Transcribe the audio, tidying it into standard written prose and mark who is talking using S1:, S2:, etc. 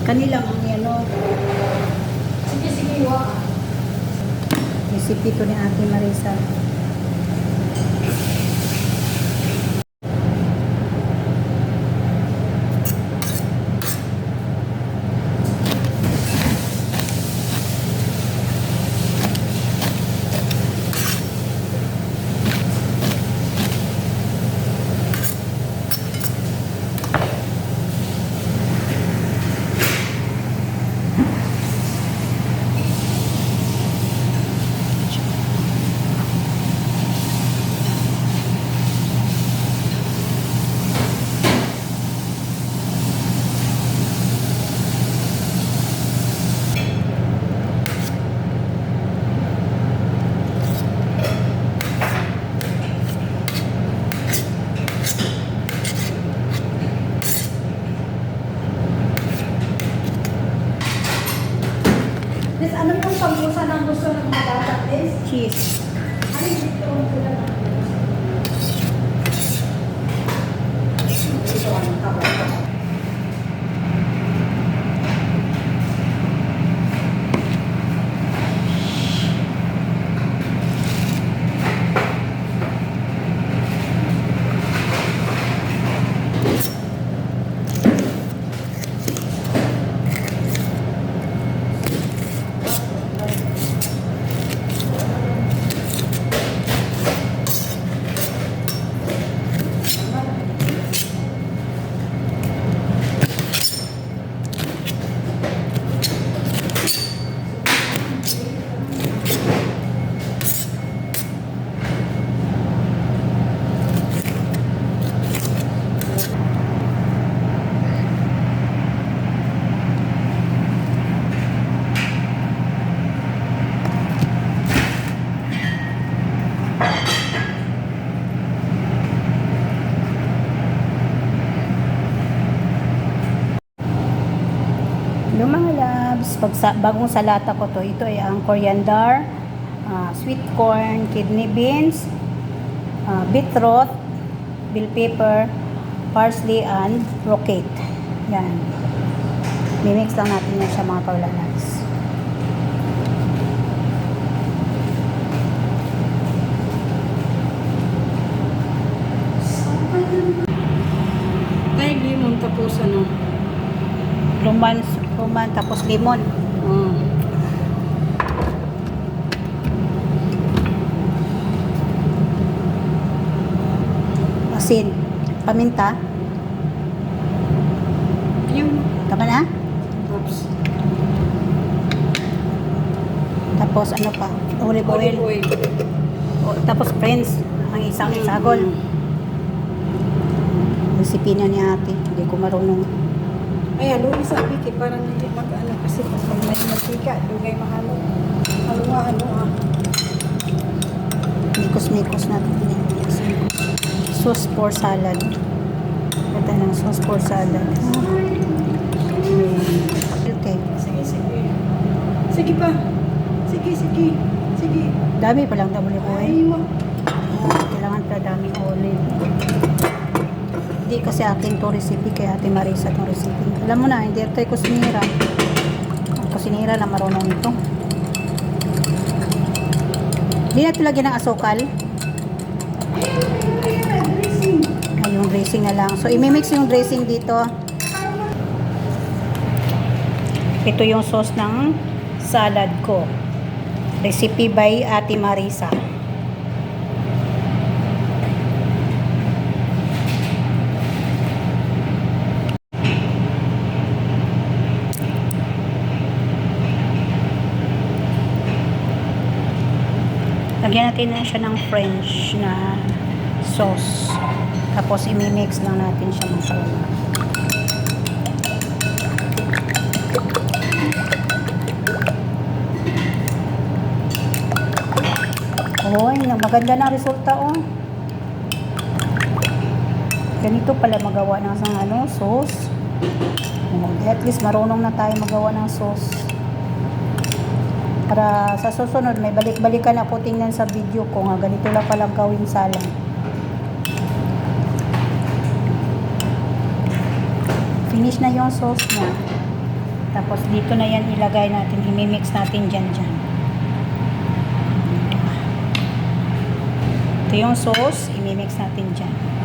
S1: Kanilang ano,
S2: Sige, sige, iwa ka.
S1: recipe to ni Ate Marisa.
S2: Miss, ano pong pag-usa ng gusto ng mga bata, Miss?
S1: Cheese.
S2: Ano yung dito ang sila na? Ito ang kabata.
S1: Yung mga loves, bagong salata ko to, ito ay ang coriander, sweet corn, kidney beans, beetroot, bell pepper, parsley, and rocket. Yan. Mimix lang natin yan sa mga kaulanags.
S2: Ay, limon tapos ano?
S1: Ruman, tapos limon. Asin, paminta.
S2: Yung
S1: Tama na?
S2: tops.
S1: Tapos ano pa? Olive oil.
S2: Oil.
S1: Tapos friends, ang isang isagol. Recipe na ni ate. Hindi ko marunong.
S2: Ay, alo, sabi ki, parang hindi mag-ano kasi pag may mantika, dugay mahalo. Halo.
S1: Mikos-mikos natin. Sauce for salad. Ito ng sauce for salad. Okay.
S2: Sige. Sige pa. Sige.
S1: Dami pa lang double oil.
S2: Ay, mo.
S1: Kailangan pa daming olive. Hindi kasi akin to recipe, kaya Ate Marisa tong recipe. Alam mo na, hindi ito ay kusinira. Ang kusinira na marunong ito. Hindi na ito lagyan ng asukal. Ay, yung dressing na lang. So, imimix yung dressing dito. Ito yung sauce ng salad ko. Recipe by Ate Marisa. Lagyan natin na siya ng French na sauce. Tapos imimix lang natin siya ng sauce. Uy, maganda na resulta oh. Ganito pala magawa ng isang sauce. At least marunong na tayo magawa ng sauce. Para sa susunod, may balik-balikan na po tingnan sa video ko nga ganito lang palang gawin salad. Finish na yung sauce niya. Tapos dito na yan ilagay natin, imimix natin dyan. Ito yung sauce, imimix natin dyan.